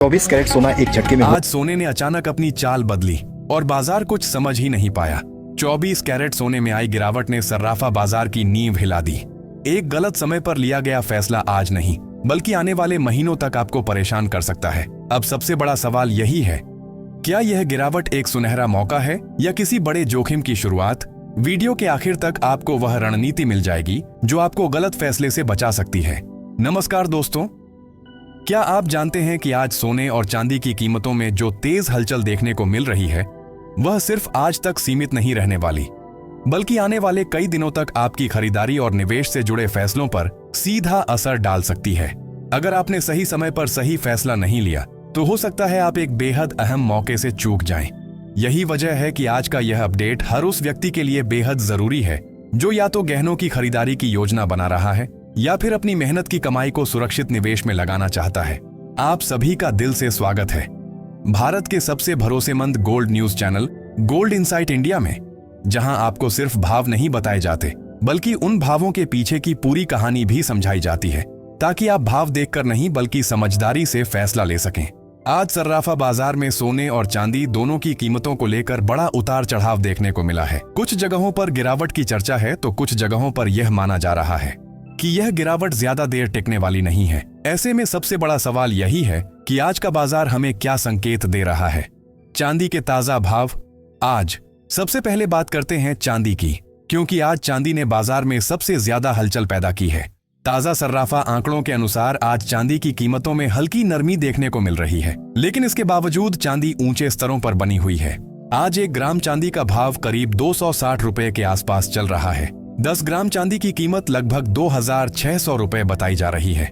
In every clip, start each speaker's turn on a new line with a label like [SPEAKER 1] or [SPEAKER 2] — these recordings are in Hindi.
[SPEAKER 1] 24 कैरेट सोना एक झटके में।
[SPEAKER 2] आज सोने ने अचानक अपनी चाल बदली और बाजार कुछ समझ ही नहीं पाया। 24 कैरेट सोने में आई गिरावट ने सर्राफा बाजार की नींव हिला दी। एक गलत समय पर लिया गया फैसला आज नहीं बल्कि आने वाले महीनों तक आपको परेशान कर सकता है। अब सबसे बड़ा सवाल यही है, क्या यह गिरावट एक सुनहरा मौका है या किसी बड़े जोखिम की शुरुआत? वीडियो के आखिर तक आपको वह रणनीति मिल जाएगी जो आपको गलत फैसले से बचा सकती है। नमस्कार दोस्तों, क्या आप जानते हैं कि आज सोने और चांदी की कीमतों में जो तेज हलचल देखने को मिल रही है वह सिर्फ आज तक सीमित नहीं रहने वाली, बल्कि आने वाले कई दिनों तक आपकी खरीदारी और निवेश से जुड़े फैसलों पर सीधा असर डाल सकती है। अगर आपने सही समय पर सही फैसला नहीं लिया तो हो सकता है आप एक बेहद अहम मौके से चूक जाएं। यही वजह है कि आज का यह अपडेट हर उस व्यक्ति के लिए बेहद जरूरी है जो या तो गहनों की खरीदारी की योजना बना रहा है या फिर अपनी मेहनत की कमाई को सुरक्षित निवेश में लगाना चाहता है। आप सभी का दिल से स्वागत है भारत के सबसे भरोसेमंद gold news channel gold insight India में, जहां आपको सिर्फ भाव नहीं बताए जाते बल्कि उन भावों के पीछे की पूरी कहानी भी समझाई जाती है, ताकि आप भाव देखकर नहीं बल्कि समझदारी से फैसला ले सकें। आज सर्राफा बाजार में सोने और चांदी दोनों की कीमतों को लेकर बड़ा उतार चढ़ाव देखने को मिला है। कुछ जगहों पर गिरावट की चर्चा है तो कुछ जगहों पर यह माना जा रहा है कि यह गिरावट ज्यादा देर टिकने वाली नहीं है। ऐसे में सबसे बड़ा सवाल यही है कि आज का बाजार हमें क्या संकेत दे रहा है। चांदी के ताजा भाव। आज सबसे पहले बात करते हैं चांदी की, क्योंकि आज चांदी ने बाजार में सबसे ज्यादा हलचल पैदा की है। ताजा सर्राफा आंकड़ों के अनुसार आज चांदी की कीमतों में हल्की नरमी देखने को मिल रही है, लेकिन इसके बावजूद चांदी ऊंचे स्तरों पर बनी हुई है। आज 1 ग्राम चांदी का भाव करीब 260 रुपए के आसपास चल रहा है। 10 ग्राम चांदी की कीमत लगभग 2600 रुपए बताई जा रही है।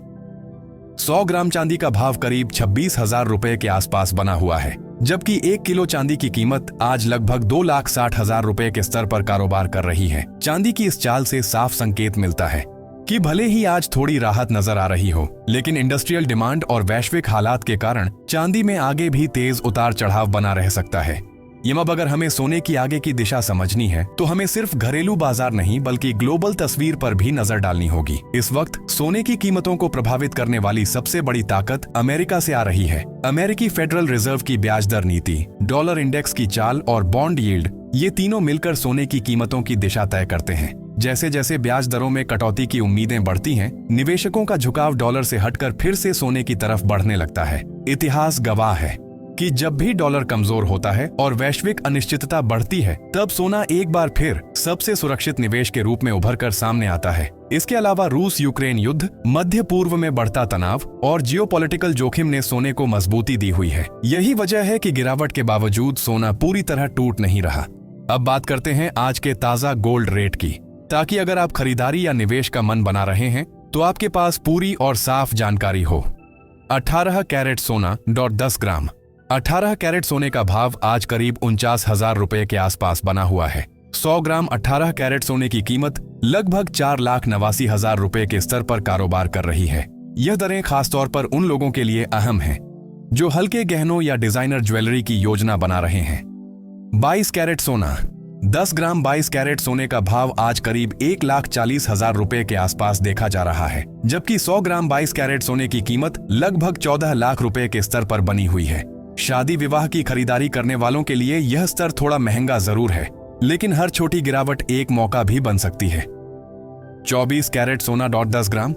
[SPEAKER 2] 100 ग्राम चांदी का भाव करीब 26,000 रुपए के आसपास बना हुआ है, जबकि 1 किलो चांदी की कीमत आज लगभग 2,60,000 रुपए के स्तर पर कारोबार कर रही है। चांदी की इस चाल से साफ संकेत मिलता है कि भले ही आज थोड़ी राहत नजर आ रही हो, लेकिन इंडस्ट्रियल डिमांड और वैश्विक हालात के कारण चांदी में आगे भी तेज उतार चढ़ाव बना रह सकता है। अब अगर हमें सोने की आगे की दिशा समझनी है तो हमें सिर्फ घरेलू बाजार नहीं बल्कि ग्लोबल तस्वीर पर भी नजर डालनी होगी। इस वक्त सोने की कीमतों को प्रभावित करने वाली सबसे बड़ी ताकत अमेरिका से आ रही है। अमेरिकी फेडरल रिजर्व की ब्याज दर नीति, डॉलर इंडेक्स की चाल और बॉन्ड यील्ड, ये तीनों मिलकर सोने की कीमतों की दिशा तय करते हैं। जैसे जैसे ब्याज दरों में कटौती की उम्मीदें बढ़ती हैं, निवेशकों का झुकाव डॉलर से हटकर फिर से सोने की तरफ बढ़ने लगता है। इतिहास गवाह है कि जब भी डॉलर कमजोर होता है और वैश्विक अनिश्चितता बढ़ती है, तब सोना एक बार फिर सबसे सुरक्षित निवेश के रूप में उभर कर सामने आता है। इसके अलावा रूस यूक्रेन युद्ध, मध्य पूर्व में बढ़ता तनाव और जियोपॉलिटिकल जोखिम ने सोने को मजबूती दी हुई है। यही वजह है कि गिरावट के बावजूद सोना पूरी तरह टूट नहीं रहा। अब बात करते हैं आज के ताजा गोल्ड रेट की, ताकि अगर आप खरीदारी या निवेश का मन बना रहे हैं तो आपके पास पूरी और साफ जानकारी हो। 18 कैरेट सोना 10 ग्राम। 18 कैरेट सोने का भाव आज करीब 49,000 रुपए के आसपास बना हुआ है। 100 ग्राम 18 कैरेट सोने की कीमत लगभग 4,89,000 रुपए के स्तर पर कारोबार कर रही है। यह दरें खासतौर पर उन लोगों के लिए अहम हैं जो हल्के गहनों या डिजाइनर ज्वेलरी की योजना बना रहे हैं। 22 कैरेट सोना। 10 ग्राम 22 कैरेट सोने का भाव आज करीब 1,40,000 रुपए के आसपास देखा जा रहा है, जबकि 100 ग्राम 22 कैरेट सोने की कीमत लगभग 14 लाख रुपए के स्तर पर बनी हुई है। शादी विवाह की खरीदारी करने वालों के लिए यह स्तर थोड़ा महंगा जरूर है, लेकिन हर छोटी गिरावट एक मौका भी बन सकती है। 24 कैरेट सोना 10 ग्राम।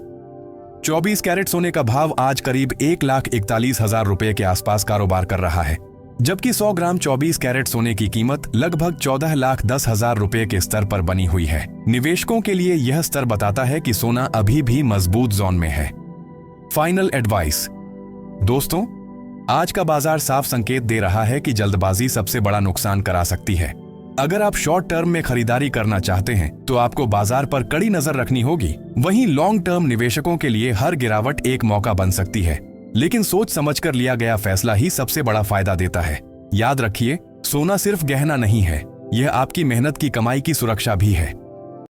[SPEAKER 2] 24 कैरेट सोने का भाव आज करीब 1,41,000 रुपए के आसपास कारोबार कर रहा है, जबकि 100 ग्राम 24 कैरेट सोने की कीमत लगभग 14,10,000 रुपए के स्तर पर बनी हुई है। निवेशकों के लिए यह स्तर बताता है कि सोना अभी भी मजबूत जोन में है। Final advice. दोस्तों, आज का बाजार साफ संकेत दे रहा है कि जल्दबाजी सबसे बड़ा नुकसान करा सकती है। अगर आप शॉर्ट टर्म में खरीदारी करना चाहते हैं तो आपको बाजार पर कड़ी नजर रखनी होगी। वहीं लॉन्ग टर्म निवेशकों के लिए हर गिरावट एक मौका बन सकती है, लेकिन सोच समझकर लिया गया फैसला ही सबसे बड़ा फायदा देता है। याद रखिए, सोना सिर्फ गहना नहीं है, यह आपकी मेहनत की कमाई की सुरक्षा भी है।